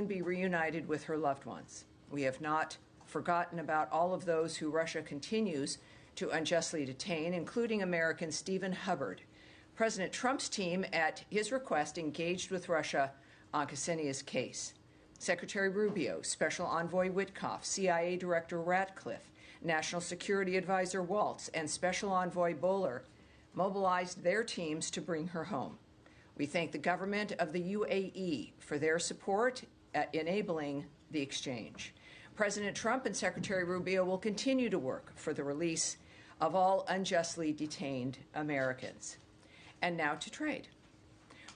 be reunited with her loved ones. We have not forgotten about all of those who Russia continues to unjustly detain, including American Stephen Hubbard. President Trump's team, at his request, engaged with Russia on Ksenia's case. Secretary Rubio, Special Envoy Witkoff, CIA Director Ratcliffe, National Security Advisor Waltz, and Special Envoy Bowler mobilized their teams to bring her home. We thank the government of the UAE for their support at enabling the exchange. President Trump and Secretary Rubio will continue to work for the release of all unjustly detained Americans. And now to trade.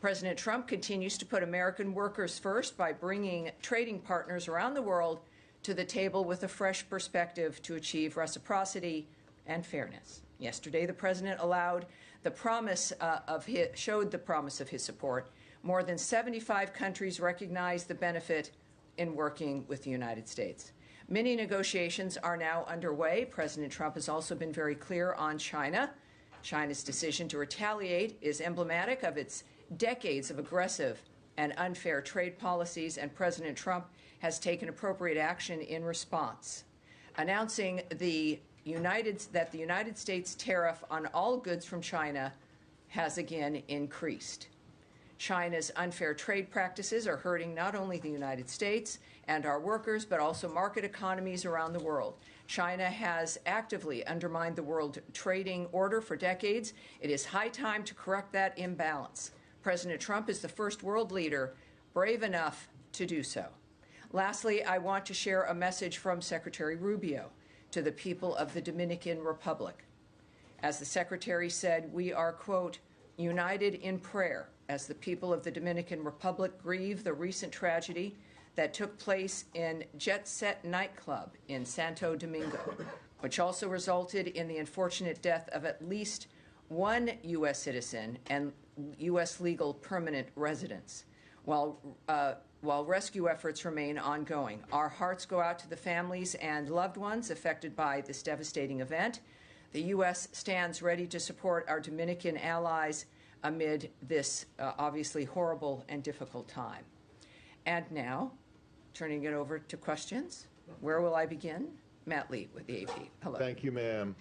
President Trump continues to put American workers first by bringing trading partners around the world to the table with a fresh perspective to achieve reciprocity and fairness. Yesterday, the president showed the promise of his support. More than 75 countries recognize the benefit in working with the United States. Many negotiations are now underway. President Trump has also been very clear on China. China's decision to retaliate is emblematic of its decades of aggressive and unfair trade policies, and President Trump has taken appropriate action in response, announcing that the United States tariff on all goods from China has again increased. China's unfair trade practices are hurting not only the United States and our workers, but also market economies around the world. China has actively undermined the world trading order for decades. It is high time to correct that imbalance. President Trump is the first world leader brave enough to do so. Lastly, I want to share a message from Secretary Rubio to the people of the Dominican Republic. As the Secretary said, we are, quote, united in prayer as the people of the Dominican Republic grieve the recent tragedy that took place in Jet Set nightclub in Santo Domingo, which also resulted in the unfortunate death of at least one U.S. citizen and U.S. legal permanent residents. While rescue efforts remain ongoing, our hearts go out to the families and loved ones affected by this devastating event. The U.S. stands ready to support our Dominican allies amid this obviously horrible and difficult time. And now, turning it over to questions. Where will I begin? Matt Lee with the AP. Hello. Thank you, ma'am.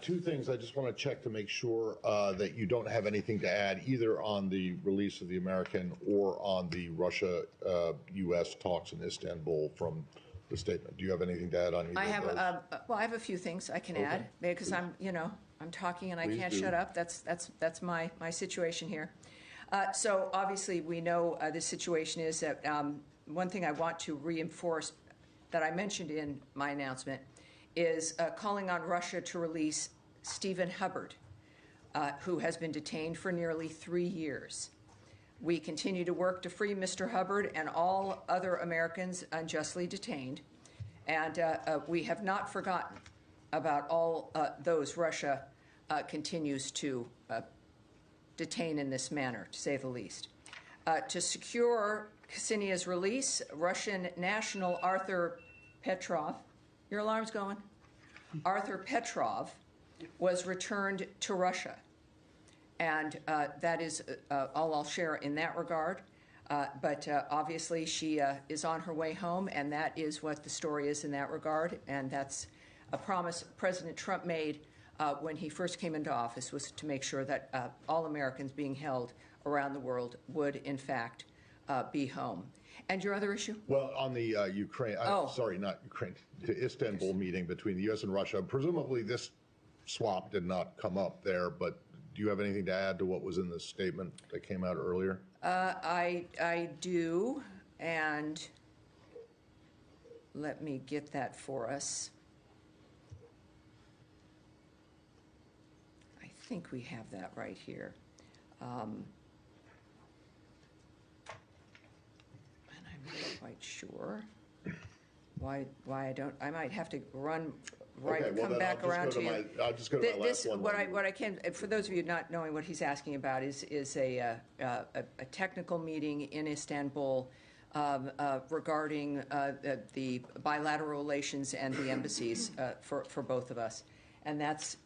Two things. I just want to check to make sure that you don't have anything to add either on the release of the American or on the Russia-U.S. talks in Istanbul from the statement. Do you have anything to add on either of those? Well, I have a few things I can add because I'm talking and I can't shut up. That's my situation here. So obviously we know this situation is that one thing I want to reinforce that I mentioned in my announcement is calling on Russia to release Stephen Hubbard, who has been detained for nearly 3 years. We continue to work to free Mr. Hubbard and all other Americans unjustly detained, and we have not forgotten about all those Russia continues to detain in this manner, to say the least. To secure Ksenia's release, Russian national Arthur Petrov, your alarm's going? Arthur Petrov was returned to Russia. And that is all I'll share in that regard. But obviously she is on her way home, and that is what the story is in that regard. And that's a promise President Trump made when he first came into office, was to make sure that all Americans being held around the world would, in fact, be home. And your other issue? Well, on the Ukraine, sorry, not Ukraine, the Istanbul meeting between the U.S. and Russia, presumably this swap did not come up there, but do you have anything to add to what was in the statement that came out earlier? I do, and let me get that for us. I think we have that right here. And I'm not quite sure why I don't. I might have to run come back around to you. I'll just go to my last one. What I can, for those of you not knowing what he's asking about, is a technical meeting in Istanbul regarding the bilateral relations and the embassies for both of us, and that's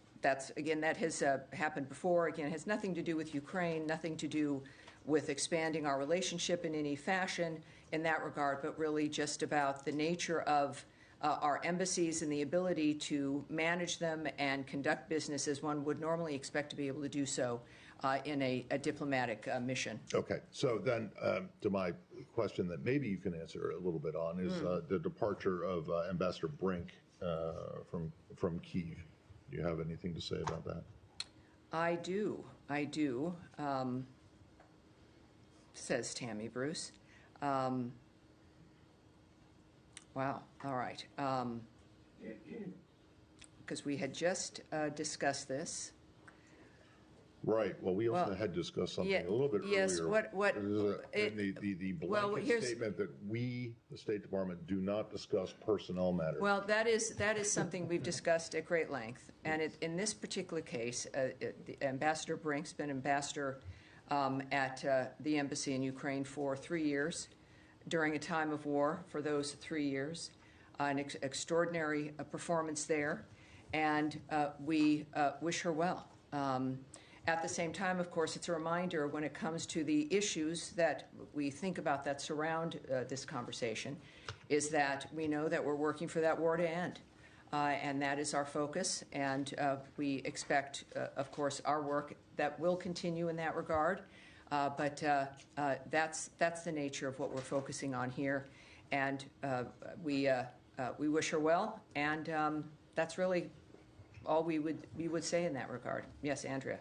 again, that has happened before. Again, it has nothing to do with Ukraine, nothing to do with expanding our relationship in any fashion in that regard, but really just about the nature of our embassies and the ability to manage them and conduct business as one would normally expect to be able to do so in a diplomatic mission. Okay, so then to my question that maybe you can answer a little bit on is the departure of Ambassador Brink from Kyiv. Do you have anything to say about that? I do. Says Tammy Bruce. Wow, all right. Because we had just discussed this. Right. Well, we also had discussed something a little bit earlier. Yes. The blanket statement that we, the State Department, do not discuss personnel matters. Well, that is something we've discussed at great length, and in this particular case, Ambassador Brink's been ambassador at the embassy in Ukraine for 3 years, during a time of war for those 3 years, an extraordinary performance there, and we wish her well. At the same time, of course, it's a reminder when it comes to the issues that we think about that surround this conversation, is that we know that we're working for that war to end. And that is our focus, and we expect, of course, our work that will continue in that regard. But that's the nature of what we're focusing on here, and we wish her well, and that's really all we would say in that regard. Yes, Andrea.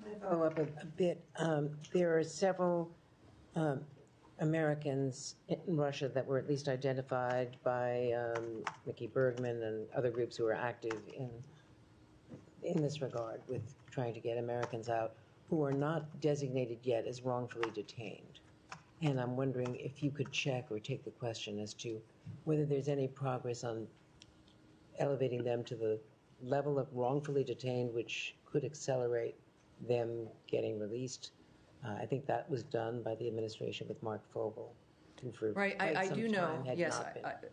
Can I follow up a bit? There are several Americans in Russia that were at least identified by Mickey Bergman and other groups who are active in this regard with trying to get Americans out, who are not designated yet as wrongfully detained. And I'm wondering if you could check or take the question as to whether there's any progress on elevating them to the level of wrongfully detained, which could accelerate them getting released. I think that was done by the administration with Mark Fogel. Right, I do know, yes.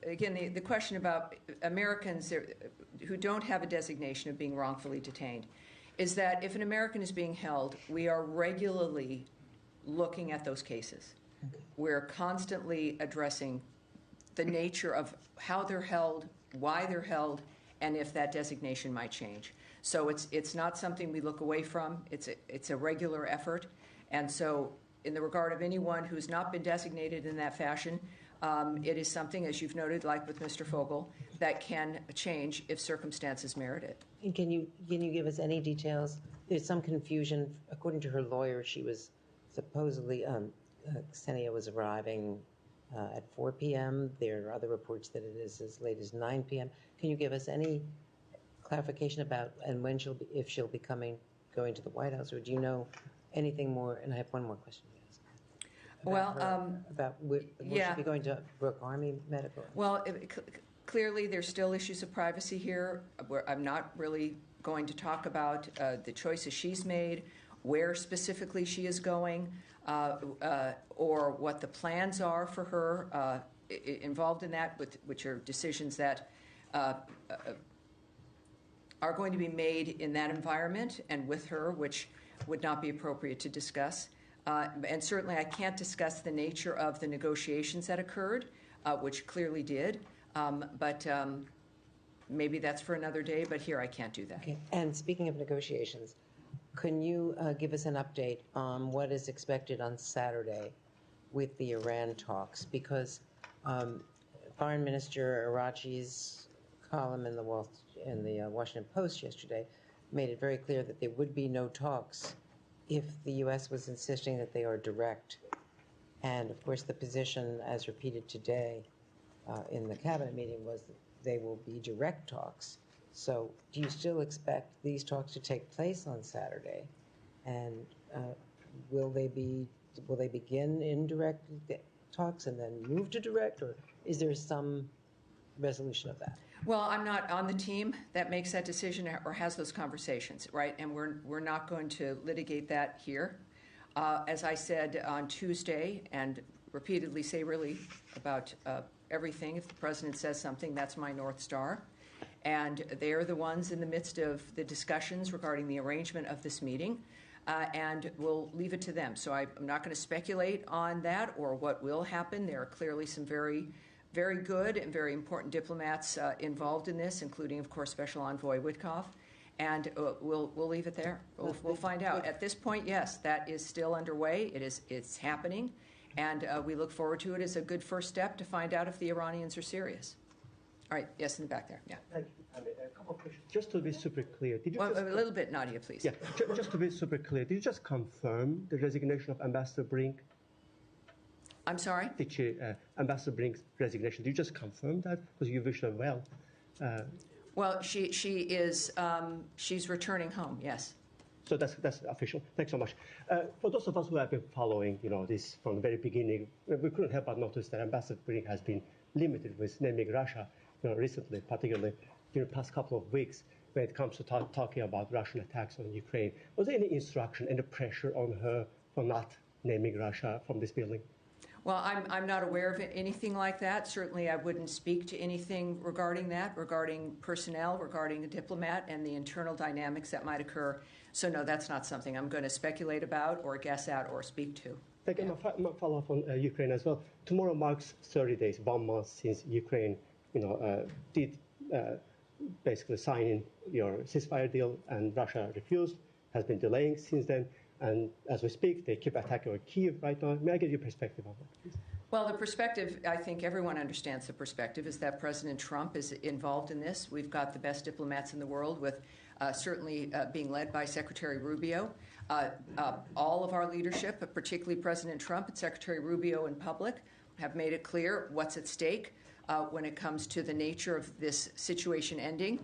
Again, the question about Americans who don't have a designation of being wrongfully detained is that if an American is being held, we are regularly looking at those cases. Okay. We're constantly addressing the nature of how they're held, why they're held, and if that designation might change. So it's not something we look away from. It's a regular effort. And so in the regard of anyone who's not been designated in that fashion, it is something, as you've noted, like with Mr. Fogel, that can change if circumstances merit it. And can you give us any details? There's some confusion. According to her lawyer, she was supposedly, Ksenia was arriving at 4 p.m. There are other reports that it is as late as 9 p.m. Can you give us any clarification about and when if she'll be going to the White House, or do you know anything more? And I have one more question to ask. Will she be going to Brooke Army Medical? Well, clearly there's still issues of privacy here. I'm not really going to talk about the choices she's made, where specifically she is going, or what the plans are for her involved in that, which are decisions that are going to be made in that environment and with her, which would not be appropriate to discuss. And certainly I can't discuss the nature of the negotiations that occurred, which clearly did. But maybe that's for another day, but here I can't do that. Okay. And speaking of negotiations, can you give us an update on what is expected on Saturday with the Iran talks? Because Foreign Minister Arachi's column in the Washington Post yesterday made it very clear that there would be no talks if the U.S. was insisting that they are direct. And, of course, the position, as repeated today in the cabinet meeting, was that they will be direct talks. So do you still expect these talks to take place on Saturday? And will they begin indirect talks and then move to direct, or is there some resolution of that? Well, I'm not on the team that makes that decision or has those conversations, right? And we're not going to litigate that here. As I said on Tuesday, and repeatedly say really about everything, if the president says something, that's my North Star. And they're the ones in the midst of the discussions regarding the arrangement of this meeting. and we'll leave it to them. So I'm not going to speculate on that or what will happen. There are clearly some very good and very important diplomats involved in this, including, of course, Special Envoy Witkoff. And we'll leave it there. We'll find out. At this point, yes, that is still underway. It's happening, and we look forward to it as a good first step to find out if the Iranians are serious. All right, yes, in the back there. Yeah. Thank you. A couple of questions. Just to be super clear, did you a little bit, Nadia, please. Yeah, just to be super clear, did you just confirm the resignation of Ambassador Brink? I'm sorry? Ambassador Brink's resignation, did you just confirm that? Because you wish her well. Well, she's returning home, yes. So that's official. Thanks so much. For those of us who have been following, this from the very beginning, we couldn't help but notice that Ambassador Brink has been limited with naming Russia, recently, particularly during the past couple of weeks, when it comes to talking about Russian attacks on Ukraine. Was there any instruction, any pressure on her for not naming Russia from this building? Well, I'm not aware of anything like that. Certainly, I wouldn't speak to anything regarding that, regarding personnel, regarding a diplomat, and the internal dynamics that might occur. So, no, that's not something I'm going to speculate about or guess at or speak to. Again, my follow-up on Ukraine as well. Tomorrow marks 30 days, 1 month since Ukraine, did basically sign in your ceasefire deal, and Russia refused, has been delaying since then. And as we speak, they keep attacking Kyiv right now. May I get your perspective on that, please? Well, the perspective, I think everyone understands the perspective, is that President Trump is involved in this. We've got the best diplomats in the world, with certainly being led by Secretary Rubio. All of our leadership, particularly President Trump and Secretary Rubio in public, have made it clear what's at stake when it comes to the nature of this situation ending.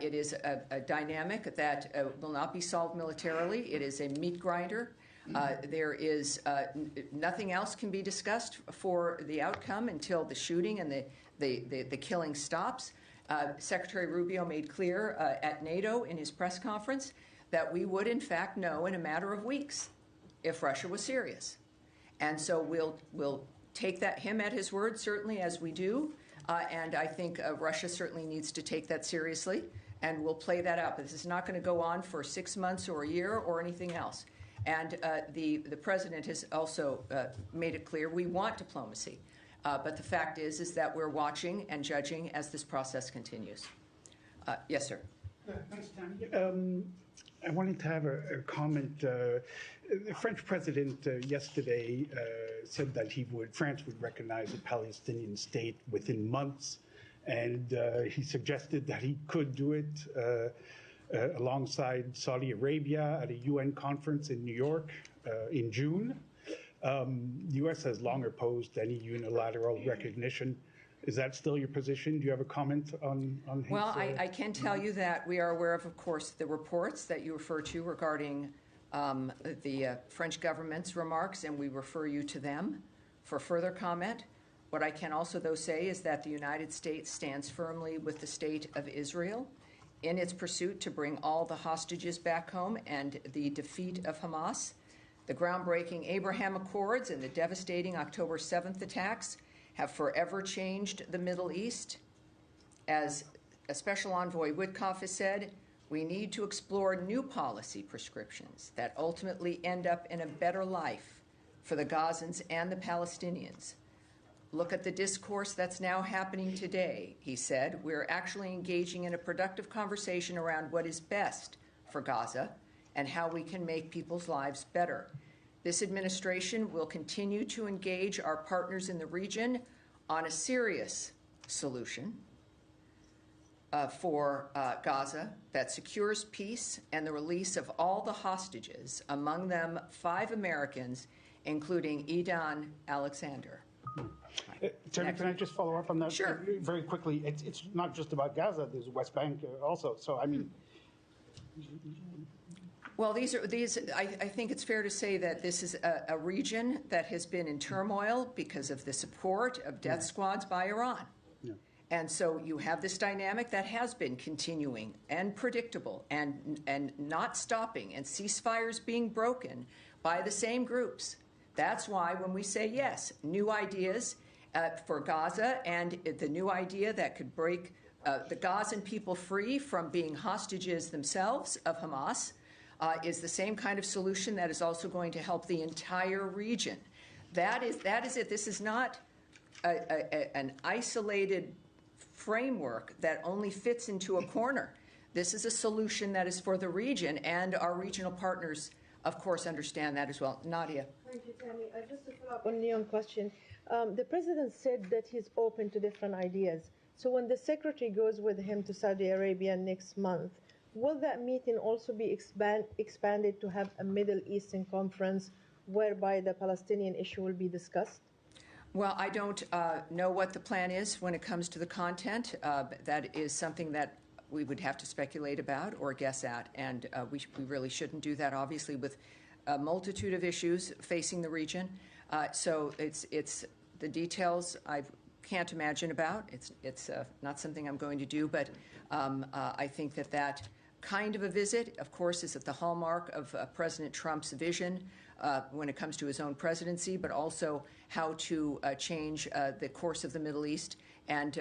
It is a dynamic that will not be solved militarily. It is a meat grinder. There is nothing else can be discussed for the outcome until the shooting and the killing stops. Secretary Rubio made clear at NATO in his press conference that we would, in fact, know in a matter of weeks if Russia was serious. And so we'll take him at his word, certainly, as we do. And I think Russia certainly needs to take that seriously, and we'll play that out. But this is not going to go on for 6 months or a year or anything else. And the president has also made it clear we want diplomacy. But the fact is that we're watching and judging as this process continues. Yes, sir. Thanks, Tammy. I wanted to have a comment. The French president yesterday said that France would recognize a Palestinian state within months, and he suggested that he could do it alongside Saudi Arabia at a UN conference in New York in June. The U.S. has long opposed any unilateral recognition. Is that still your position? Do you have a comment on his? Well, I can tell you that we are aware of course, the reports that you refer to regarding the French government's remarks, and we refer you to them for further comment. What I can also, though, say is that the United States stands firmly with the state of Israel in its pursuit to bring all the hostages back home and the defeat of Hamas. The groundbreaking Abraham Accords and the devastating October 7th attacks have forever changed the Middle East. As a Special Envoy Witkoff has said, we need to explore new policy prescriptions that ultimately end up in a better life for the Gazans and the Palestinians. Look at the discourse that's now happening today, he said. We're actually engaging in a productive conversation around what is best for Gaza and how we can make people's lives better. This administration will continue to engage our partners in the region on a serious solution for Gaza that secures peace and the release of all the hostages, among them 5 Americans, including Idan Alexander. Terry, can I just follow up on that? Sure. Very quickly? It's not just about Gaza. There's West Bank also. So, I mean... Well, I think it's fair to say that this is a region that has been in turmoil because of the support of death squads by Iran. Yeah. And so you have this dynamic that has been continuing and predictable and not stopping, and ceasefires being broken by the same groups. That's why when we say yes, new ideas for Gaza, and the new idea that could break the Gazan people free from being hostages themselves of Hamas, is the same kind of solution that is also going to help the entire region. That is it. This is not an isolated framework that only fits into a corner. This is a solution that is for the region, and our regional partners, of course, understand that as well. Nadia. Thank you, Tammy. Just to follow up on Leon's question, the president said that he's open to different ideas. So when the secretary goes with him to Saudi Arabia next month, will that meeting also be expanded to have a Middle Eastern conference whereby the Palestinian issue will be discussed? Well, I don't know what the plan is when it comes to the content. That is something that we would have to speculate about or guess at, and we really shouldn't do that, obviously, with a multitude of issues facing the region. So it's the details I can't imagine about. It's not something I'm going to do, but I think that kind of a visit, of course, is at the hallmark of President Trump's vision when it comes to his own presidency, but also how to change the course of the Middle East and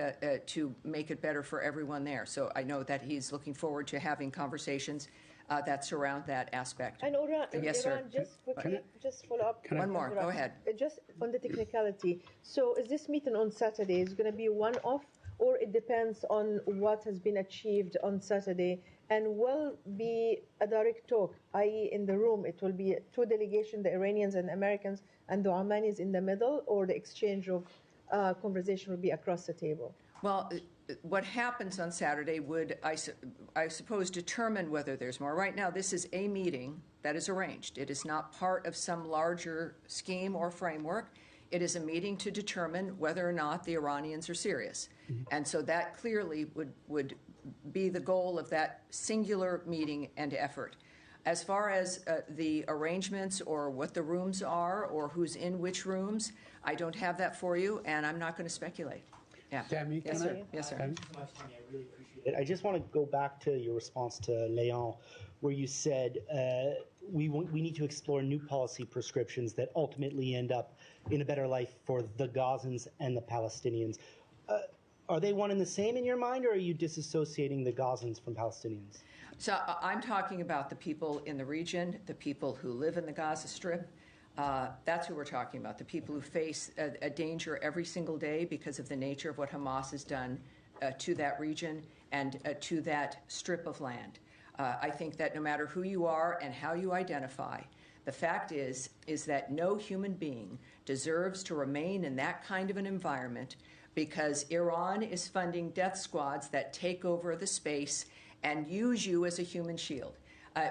to make it better for everyone there. So I know that he's looking forward to having conversations that surround that aspect. And Iran, Yes, sir. just quickly, just follow up. One more. Go ahead. Just on the technicality. So is this meeting on Saturday is going to be one-off, or it depends on what has been achieved on Saturday? And will be a direct talk, i.e. in the room, it will be two delegations, the Iranians and Americans, and the Omanis in the middle, or the exchange of conversation will be across the table? Well, what happens on Saturday would, I suppose, determine whether there's more. Right now, this is a meeting that is arranged. It is not part of some larger scheme or framework. It is a meeting to determine whether or not the Iranians are serious. And so that clearly would be the goal of that singular meeting and effort. As far as the arrangements or what the rooms are or who's in which rooms, I don't have that for you, and I'm not going to speculate. Yeah. Tammy, Yes, can sir. I? Yes, sir. Thank you so much, Tammy. I really appreciate it. I just want to go back to your response to Leon, where you said we need to explore new policy prescriptions that ultimately end up in a better life for the Gazans and the Palestinians. Are they one and the same in your mind, or are you disassociating the Gazans from Palestinians? So I'm talking about the people in the region, the people who live in the Gaza Strip. That's who we're talking about, the people who face a danger every single day because of the nature of what Hamas has done to that region and to that strip of land. I think that no matter who you are and how you identify, the fact is that no human being deserves to remain in that kind of an environment because Iran is funding death squads that take over the space and use you as a human shield.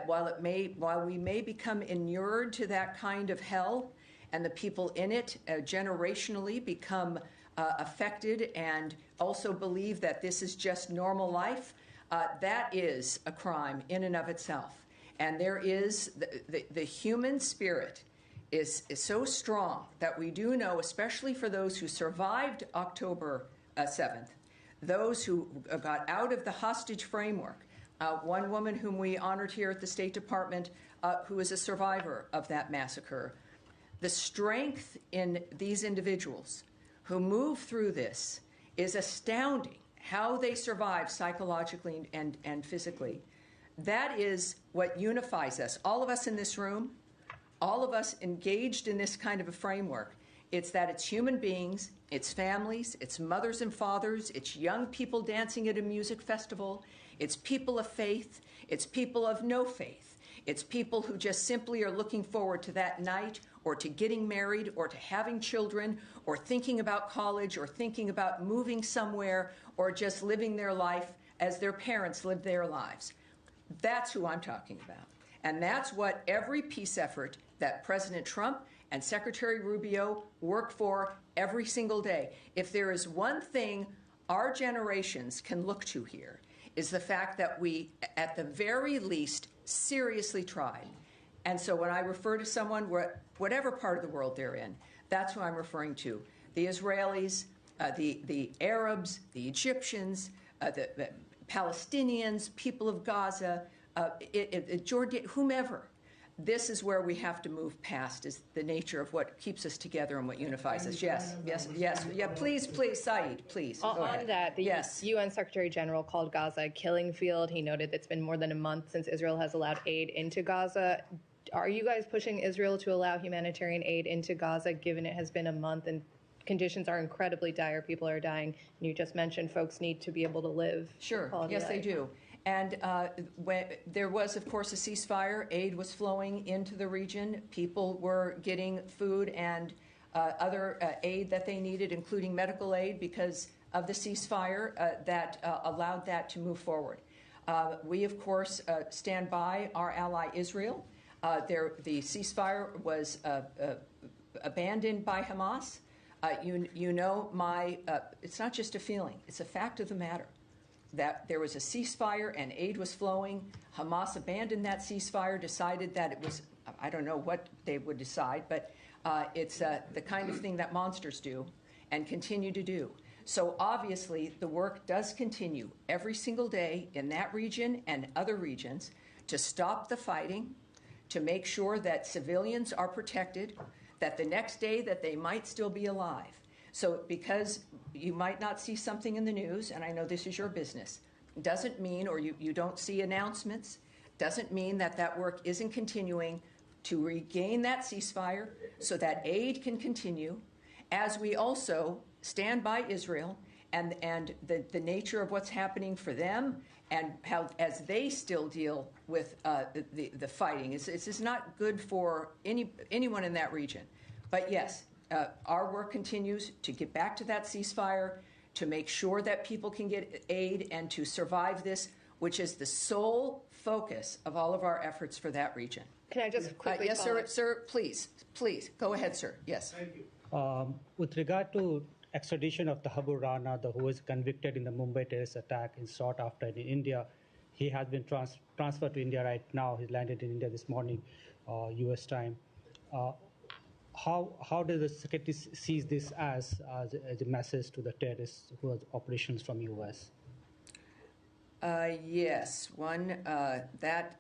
While we may become inured to that kind of hell, and the people in it generationally become affected and also believe that this is just normal life, that is a crime in and of itself. And there is the human spirit is so strong that we do know, especially for those who survived October 7th, those who got out of the hostage framework. One woman whom we honored here at the State Department, who is a survivor of that massacre. The strength in these individuals who move through this is astounding, how they survive psychologically and physically. That is what unifies us, all of us in this room, all of us engaged in this kind of a framework. It's that it's human beings, it's families, it's mothers and fathers, it's young people dancing at a music festival, it's people of faith, it's people of no faith, it's people who just simply are looking forward to that night or to getting married or to having children or thinking about college or thinking about moving somewhere or just living their life as their parents lived their lives. That's who I'm talking about. And that's what every peace effort that President Trump and Secretary Rubio work for every single day. If there is one thing our generations can look to here, is the fact that we, at the very least, seriously tried. And so when I refer to someone, whatever part of the world they're in, that's who I'm referring to. The Israelis, the Arabs, the Egyptians, the Palestinians, people of Gaza, Jordan, whomever. this is where we have to move past, is the nature of what keeps us together and what unifies us. Yes, yes, yes. Yeah, please, Saeed, please. Go On ahead. that, the Yes. UN Secretary General called Gaza a killing field. He noted it's been more than a month since Israel has allowed aid into Gaza. Are you guys pushing Israel to allow humanitarian aid into Gaza, given it has been a month and conditions are incredibly dire? People are dying. And you just mentioned folks need to be able to live. Sure. quality Yes, they life. do. And when there was, of course, a ceasefire. Aid was flowing into the region. People were getting food and other aid that they needed, including medical aid, because of the ceasefire that allowed that to move forward. We, of course, stand by our ally Israel. The ceasefire was abandoned by Hamas. You know, it's not just a feeling, it's a fact of the matter that there was a ceasefire and aid was flowing. Hamas abandoned that ceasefire, decided that it was, I don't know what they would decide, but it's the kind of thing that monsters do and continue to do. So obviously the work does continue every single day in that region and other regions to stop the fighting, to make sure that civilians are protected, that the next day that they might still be alive. So because you might not see something in the news, and I know this is your business, doesn't mean, or you don't see announcements, doesn't mean that that work isn't continuing to regain that ceasefire so that aid can continue, as we also stand by Israel and the nature of what's happening for them and how as they still deal with the fighting. It's not good for anyone in that region. But yes, our work continues to get back to that ceasefire, to make sure that people can get aid and to survive this, which is the sole focus of all of our efforts for that region. Can I just quickly yes, follow sir, please. Go ahead, sir. Yes. With regard to extradition of the Habur Rana, who was convicted in the Mumbai terrorist attack and sought after in India, he has been transferred to India right now. He landed in India this morning, U.S. time. How does the secretary sees this as a message to the terrorists who have operations from U.S.? Yes, that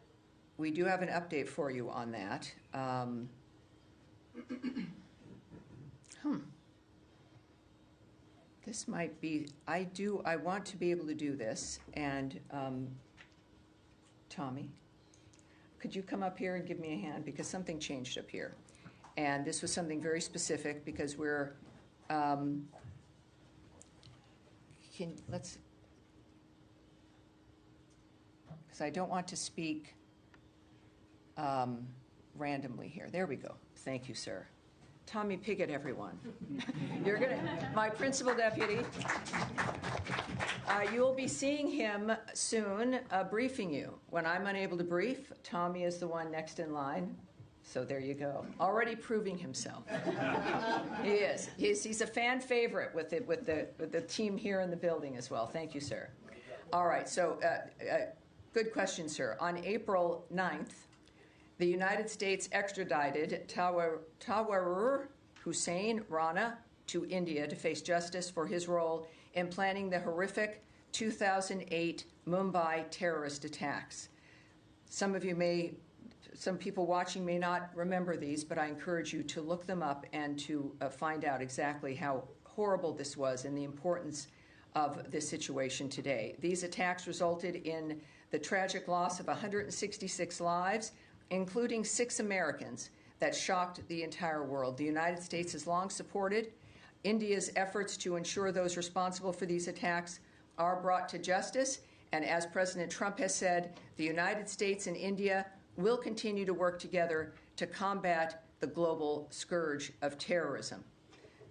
we do have an update for you on that. This might be. I want to be able to do this, and Tommy, could you come up here and give me a hand because something changed up here, and this was something very specific because we're. Because I don't want to speak randomly here. There we go. Thank you, sir. Tommy Pigott, everyone. You're my principal deputy. You'll be seeing him soon, briefing you. When I'm unable to brief, Tommy is the one next in line. So there you go. Already proving himself. He is. He's a fan favorite with the team here in the building as well. Thank you, sir. All right. So good question, sir. On April 9th, the United States extradited Tawahir Hussain Rana to India to face justice for his role in planning the horrific 2008 Mumbai terrorist attacks. Some people watching may not remember these, but I encourage you to look them up and to find out exactly how horrible this was and the importance of this situation today. These attacks resulted in the tragic loss of 166 lives, including 6 Americans, that shocked the entire world. The United States has long supported India's efforts to ensure those responsible for these attacks are brought to justice. And as President Trump has said, the United States and India will continue to work together to combat the global scourge of terrorism.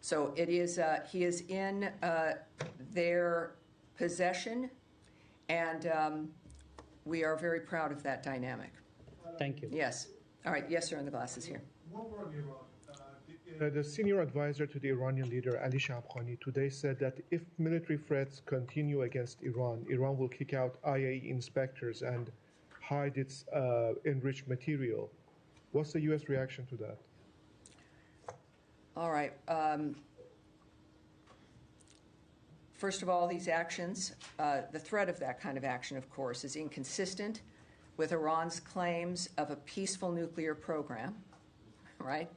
So he is in their possession, and we are very proud of that dynamic. Thank you. Yes. All right. Yes, sir, in the glasses here. One more on Iran. The senior advisor to the Iranian leader, Ali Shamkhani, today said that if military threats continue against Iran, Iran will kick out IAEA inspectors and hide its enriched material. What's the U.S. reaction to that? All right. First of all, these actions, the threat of that kind of action, of course, is inconsistent with Iran's claims of a peaceful nuclear program, right?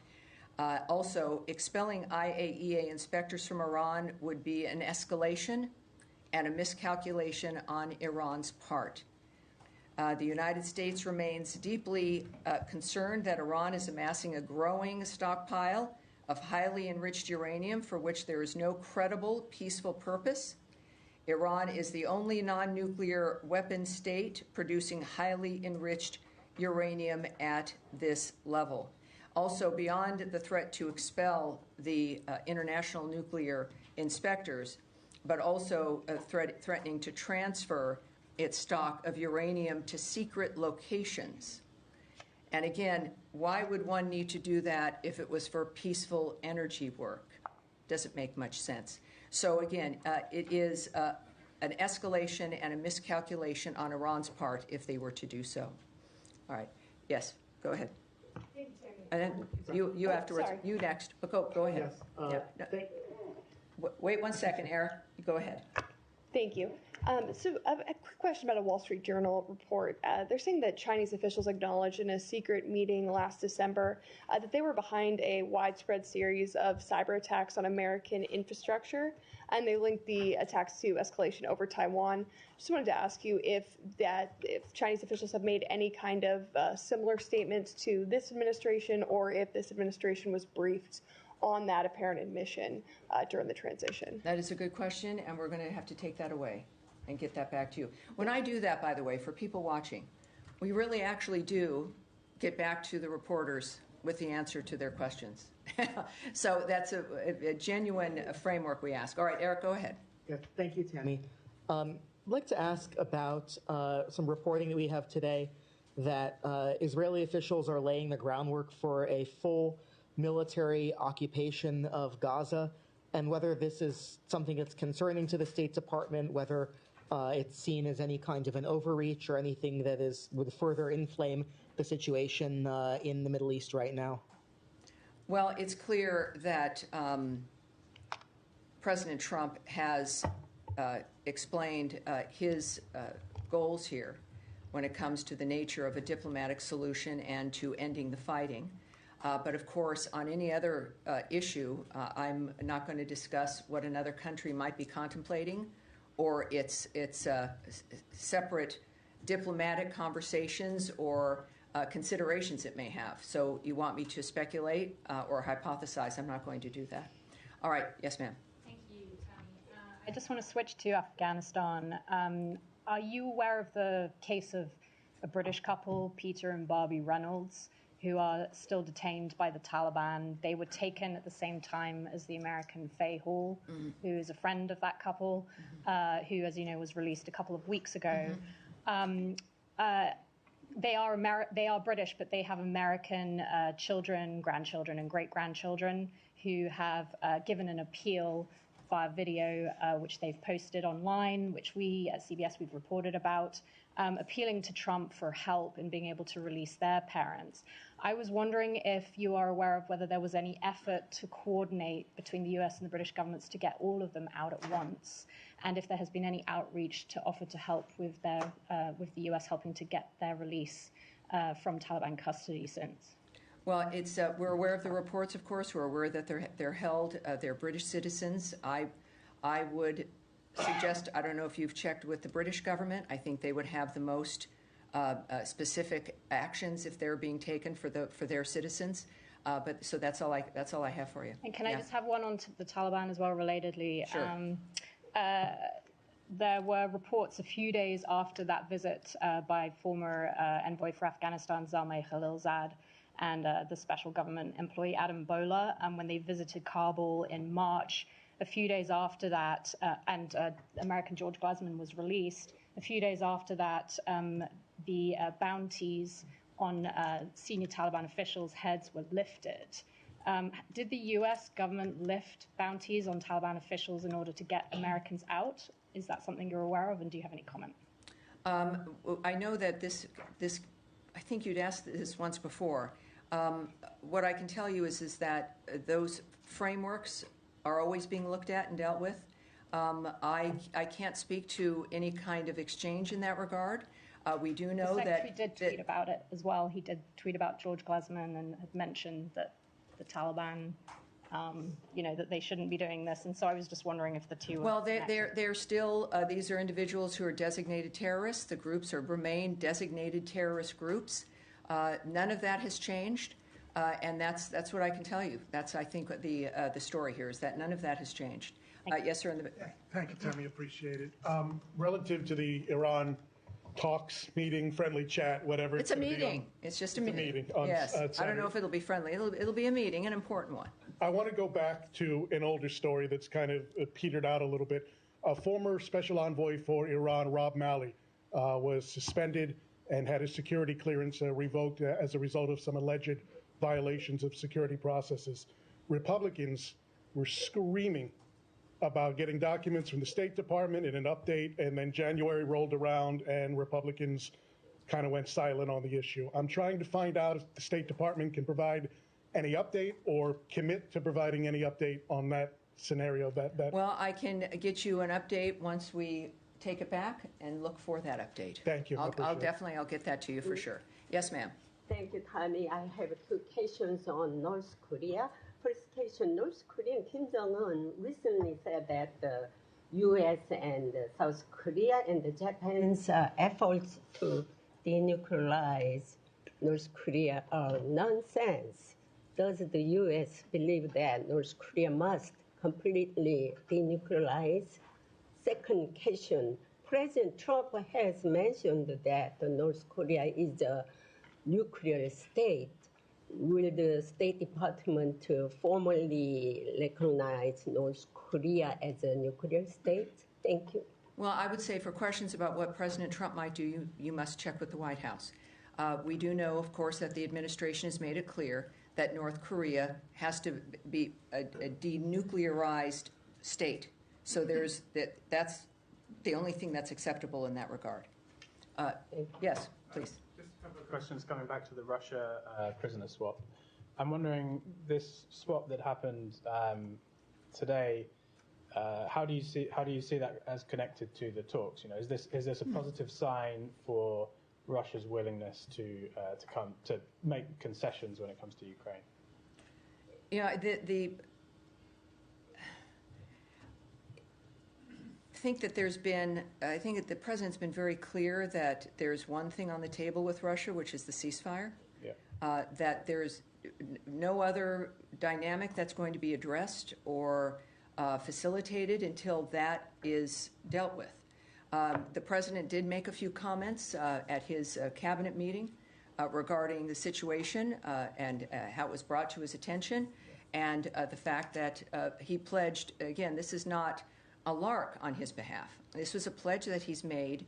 Also, expelling IAEA inspectors from Iran would be an escalation and a miscalculation on Iran's part. The United States remains deeply concerned that Iran is amassing a growing stockpile of highly enriched uranium for which there is no credible peaceful purpose. Iran is the only non-nuclear weapon state producing highly enriched uranium at this level. Also, beyond the threat to expel the international nuclear inspectors, but also threatening to transfer its stock of uranium to secret locations. And again, why would one need to do that if it was for peaceful energy work? Doesn't make much sense. So again, it is an escalation and a miscalculation on Iran's part if they were to do so. All right. Yes, go ahead. And then you afterwards. Sorry. You next. But go ahead. Yes. Wait 1 second, Eric. Go ahead. Thank you. So a quick question about a Wall Street Journal report. They're saying that Chinese officials acknowledged in a secret meeting last December that they were behind a widespread series of cyber attacks on American infrastructure, and they linked the attacks to escalation over Taiwan. Just wanted to ask you if Chinese officials have made any kind of similar statements to this administration, or if this administration was briefed on that apparent admission during the transition. That is a good question, and we're going to have to take that away and get that back to you. When I do that, by the way, for people watching, we really actually do get back to the reporters with the answer to their questions. So that's a genuine framework we ask. All right, Eric, go ahead. Yeah, thank you, Tammy. I'd like to ask about some reporting that we have today that Israeli officials are laying the groundwork for a full military occupation of Gaza, and whether this is something that's concerning to the State Department, whether it's seen as any kind of an overreach or anything that would further inflame the situation in the Middle East right now. Well, it's clear that President Trump has explained his goals here when it comes to the nature of a diplomatic solution and to ending the fighting. But of course, on any other issue, I'm not going to discuss what another country might be contemplating or its separate diplomatic conversations or considerations it may have. So you want me to speculate or hypothesize? I'm not going to do that. All right. Yes, ma'am. Thank you, Tammy. I just want to switch to Afghanistan. Are you aware of the case of a British couple, Peter and Barbie Reynolds, who are still detained by the Taliban? They were taken at the same time as the American Faye Hall, who is a friend of that couple, who, as you know, was released a couple of weeks ago. They are British, but they have American children, grandchildren, and great-grandchildren who have given an appeal via video, which they've posted online, which we at CBS we've reported about, appealing to Trump for help in being able to release their parents. I was wondering if you are aware of whether there was any effort to coordinate between the US and the British governments to get all of them out at once, and if there has been any outreach to offer to help with the US helping to get their release from Taliban custody since. Well, it's we're aware of the reports, of course. We're aware that they're held. They're British citizens. I would suggest, I don't know if you've checked with the British government. I think they would have the most specific actions if they're being taken for their citizens. But so that's all I have for you. And can I just have one on the Taliban as well, relatedly? Sure. There were reports a few days after that visit by former envoy for Afghanistan, Zalmay Khalilzad, and the special government employee Adam Bola, when they visited Kabul in March. A few days after that, and American George Glasman was released. A few days after that, the bounties on senior Taliban officials' heads were lifted. Did the U.S. government lift bounties on Taliban officials in order to get Americans out? Is that something you're aware of, and do you have any comment? I know that this. I think you'd asked this once before. What I can tell you is that those frameworks are always being looked at and dealt with. I can't speak to any kind of exchange in that regard. We do The know secretary that did tweet about it as well. He did tweet about George Glesman and had mentioned that the Taliban, that they shouldn't be doing this. And so I was just wondering if the two were Well, connected. they're still, these are individuals who are designated terrorists. The groups remain designated terrorist groups. None of that has changed, and that's what I can tell you. That's, I think, the story here is that none of that has changed. Yes, sir. Thank you, Tammy. Appreciate it. Relative to the Iran talks, meeting, friendly chat, whatever. It's a meeting. It's just a meeting. Yes. I don't know if it'll be friendly. It'll be a meeting, an important one. I want to go back to an older story that's kind of petered out a little bit. A former special envoy for Iran, Rob Malley, was suspended and had his security clearance revoked as a result of some alleged violations of security processes. Republicans were screaming about getting documents from the State Department in an update, and then January rolled around and Republicans kind of went silent on the issue. I'm trying to find out if the State Department can provide any update or commit to providing any update on that scenario. Well, I can get you an update once we take it back and look for that update. Thank you. I'll get that to you for sure. Yes, ma'am. Thank you, Tammy. I have two questions on North Korea. First question, North Korean Kim Jong-un recently said that the U.S. and South Korea and Japan's efforts to denuclearize North Korea are nonsense. Does the U.S. believe that North Korea must completely denuclearize? Second question, President Trump has mentioned that North Korea is a nuclear state. Will the State Department formally recognize North Korea as a nuclear state? Thank you. Well, I would say for questions about what President Trump might do, you must check with the White House. We do know, of course, that the administration has made it clear that North Korea has to be a denuclearized state. So that's the only thing that's acceptable in that regard. Yes, please. Just a couple of questions coming back to the Russia prisoner swap. I'm wondering, this swap that happened today, how do you see that as connected to the talks? Is this a positive sign for Russia's willingness to make concessions when it comes to Ukraine? I think that the president's been very clear that there's one thing on the table with Russia, which is the ceasefire. Yeah. That there's no other dynamic that's going to be addressed or facilitated until that is dealt with. The president did make a few comments at his cabinet meeting regarding the situation and how it was brought to his attention, and the fact that he pledged, again, this is not a lark on his behalf. This was a pledge that he's made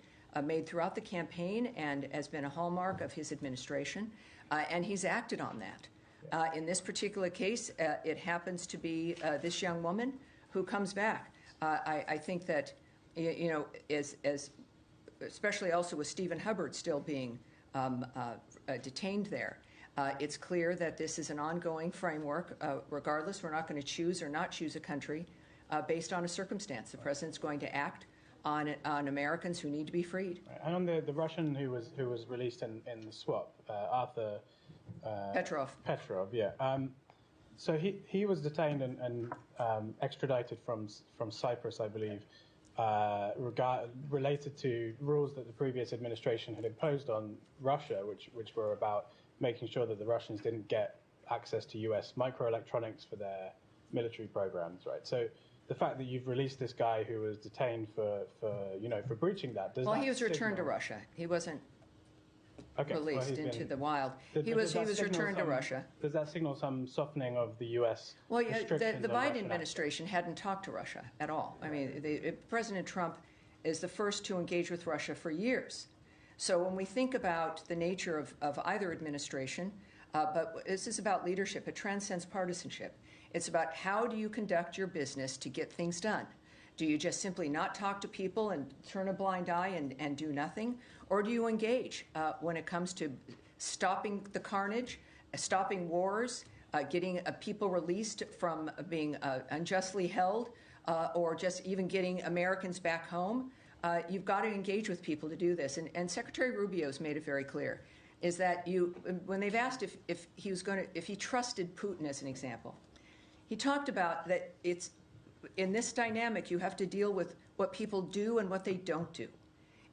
throughout the campaign and has been a hallmark of his administration, and he's acted on that. In this particular case, it happens to be this young woman who comes back. I think that, especially also with Stephen Hubbard still being detained there, it's clear that this is an ongoing framework. Regardless, we're not going to choose or not choose a country based on a circumstance. The president's going to act on Americans who need to be freed. Right. And on the Russian who was released in the swap, Arthur Petrov. Petrov, yeah. So he was detained and extradited from Cyprus, I believe, related to rules that the previous administration had imposed on Russia, which were about making sure that the Russians didn't get access to U.S. microelectronics for their military programs, right? So the fact that you've released this guy who was detained for breaching that, he was returned to Russia. He wasn't released into the wild. He was returned to Russia. Does that signal some softening of the U.S. restrictions? The Biden administration hadn't talked to Russia at all. I mean, President Trump is the first to engage with Russia for years. So when we think about the nature of either administration, but this is about leadership. It transcends partisanship. It's about how do you conduct your business to get things done. Do you just simply not talk to people and turn a blind eye and do nothing? Or do you engage when it comes to stopping the carnage, stopping wars, getting people released from being unjustly held, or just even getting Americans back home? You've got to engage with people to do this. And Secretary Rubio's made it very clear, is that when they've asked if he trusted Putin as an example, he talked about that it's in this dynamic you have to deal with what people do and what they don't do.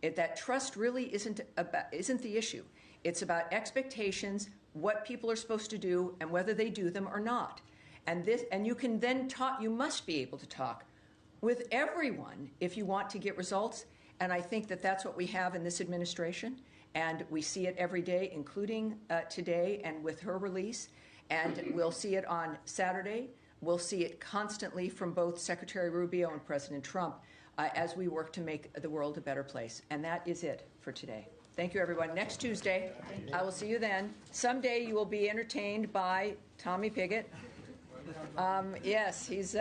That trust really isn't the issue. It's about expectations, what people are supposed to do, and whether they do them or not. And you can then talk. You must be able to talk with everyone if you want to get results. And I think that that's what we have in this administration. And we see it every day, including today and with her release. And we'll see it on Saturday. We'll see it constantly from both Secretary Rubio and President Trump as we work to make the world a better place. And that is it for today. Thank you, everyone. Next Tuesday, I will see you then. Someday you will be entertained by Tommy Pigott. Yes, he's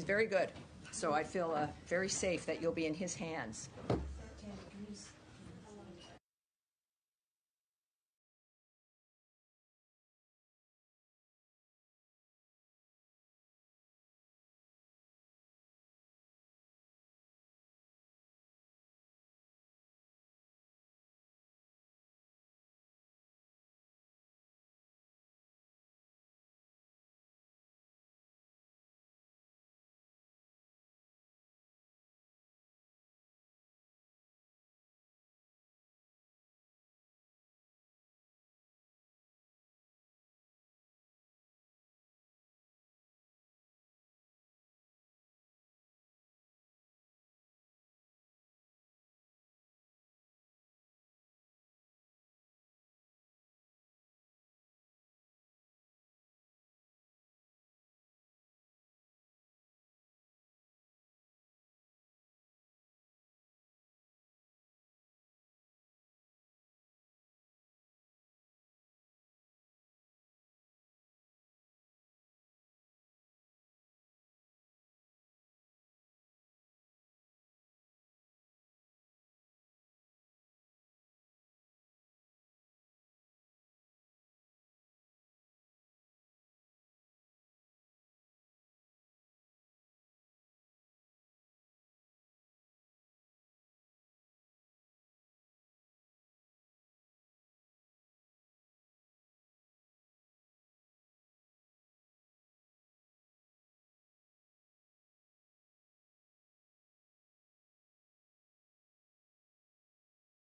very good. So I feel very safe that you'll be in his hands.